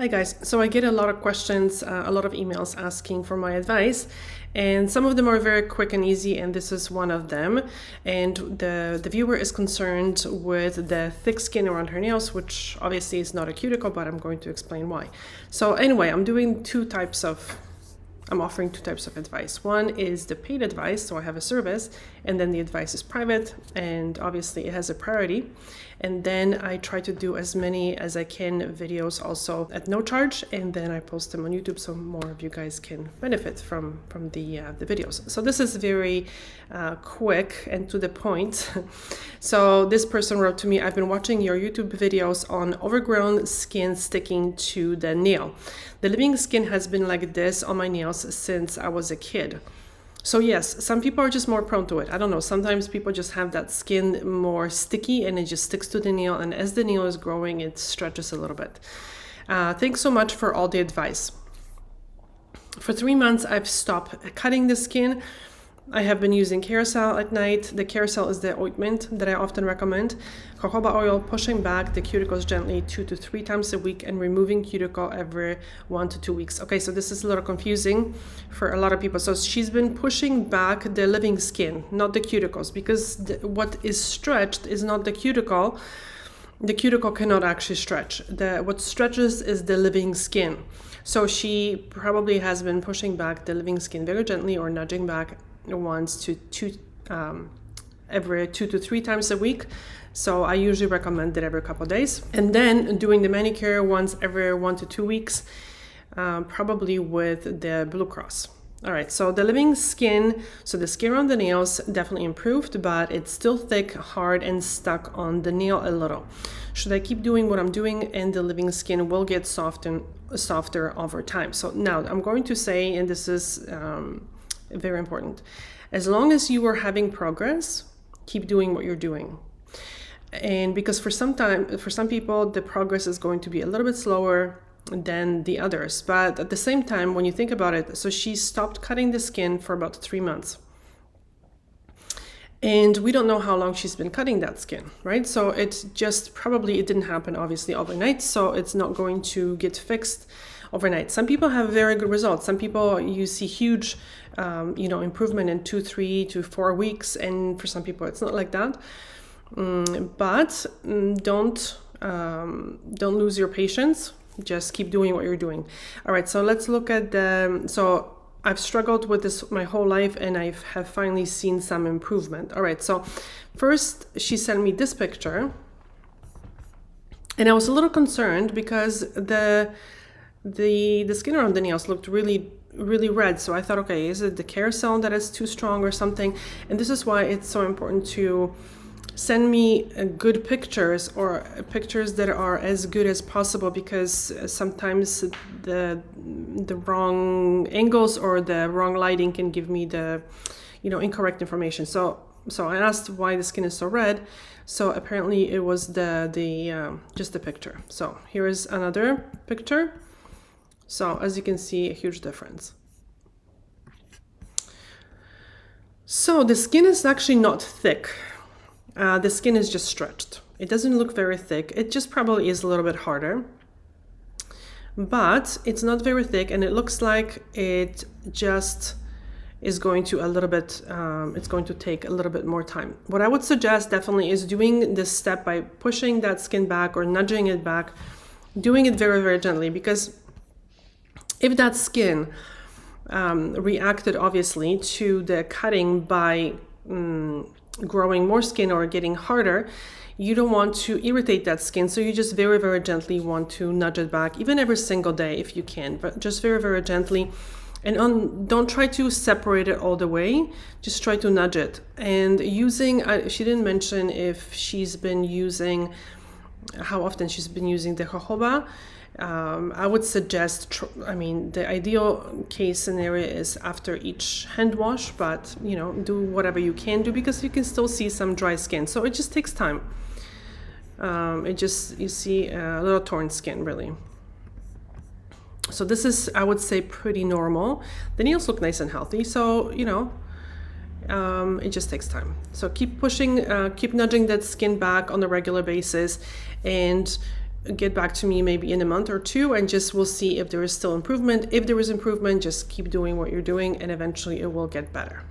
Hi guys, so I get a lot of questions, a lot of emails asking for my advice, and some of them are very quick and easy, and this is one of them. And the viewer is concerned with the thick skin around her nails, which obviously is not a cuticle, but I'm going to explain why. So anyway, I'm offering two types of advice. One is the paid advice, so I have a service, and then the advice is private, and obviously it has a priority. And then I try to do as many as I can videos also at no charge, and then I post them on YouTube so more of you guys can benefit from the videos. So this is very quick and to the point. So this person wrote to me, I've been watching your YouTube videos on overgrown skin sticking to the nail. The living skin has been like this on my nails since I was a kid. So yes, some people are just more prone to it. I don't know, sometimes people just have that skin more sticky and it just sticks to the nail, and as the nail is growing, it stretches a little bit. Thanks so much for all the advice. For 3 months, I've stopped cutting the skin. I have been using Carousel at night. The Carousel is the ointment that I often recommend. Jojoba oil, pushing back the cuticles gently 2 to 3 times a week, and removing cuticle every 1 to 2 weeks. Okay, so this is a little confusing for a lot of people. So she's been pushing back the living skin, not the cuticles, because what is stretched is not the cuticle. The cuticle cannot actually stretch. What stretches is the living skin. So she probably has been pushing back the living skin very gently or nudging back every 2 to 3 times a week. So I usually recommend it every couple of days, and then doing the manicure once every 1 to 2 weeks, probably with the Blue Cross. All right, so the living skin, so the skin around the nails definitely improved, but it's still thick, hard, and stuck on the nail a little. Should I keep doing what I'm doing, and the living skin will get softer over time? So now I'm going to say, and this is very important, as long as you are having progress, keep doing what you're doing. And because for some people the progress is going to be a little bit slower than the others, but at the same time, when you think about it, so she stopped cutting the skin for about 3 months, and we don't know how long she's been cutting that skin, right? So it's just probably, it didn't happen obviously overnight, so it's not going to get fixed overnight. Some people have very good results. Some people, you see huge improvement in 2, 3 to 4 weeks, and for some people it's not like that. But don't lose your patience. Just keep doing what you're doing. All right, so let's look at so I've struggled with this my whole life, and I have finally seen some improvement. All right, so first she sent me this picture, and I was a little concerned because the skin around the nails looked really red. So I thought, okay, is it the Carousel that is too strong or something? And this is why it's so important to send me good pictures, or pictures that are as good as possible, because sometimes the wrong angles or the wrong lighting can give me the incorrect information. So I asked why the skin is so red. So apparently it was just the picture. So here is another picture. So as you can see, a huge difference. So the skin is actually not thick. The skin is just stretched. It doesn't look very thick. It just probably is a little bit harder, but it's not very thick, and it looks like it just is going to it's going to take a little bit more time. What I would suggest definitely is doing this step by pushing that skin back or nudging it back, doing it very, very gently, because if that skin reacted obviously to the cutting by growing more skin or getting harder, you don't want to irritate that skin. So you just very, very gently want to nudge it back, even every single day if you can, but just very, very gently. And don't try to separate it all the way, just try to nudge it. And she didn't mention if she's been using, how often she's been using the jojoba. I would suggest, the ideal case scenario is after each hand wash, but do whatever you can do, because you can still see some dry skin. So it just takes time. You see a little torn skin, really. So this is, I would say, pretty normal. The nails look nice and healthy, so it just takes time. So keep pushing, keep nudging that skin back on a regular basis, and get back to me maybe in a month or two, and just we'll see if there is still improvement. If there is improvement, just keep doing what you're doing and eventually it will get better.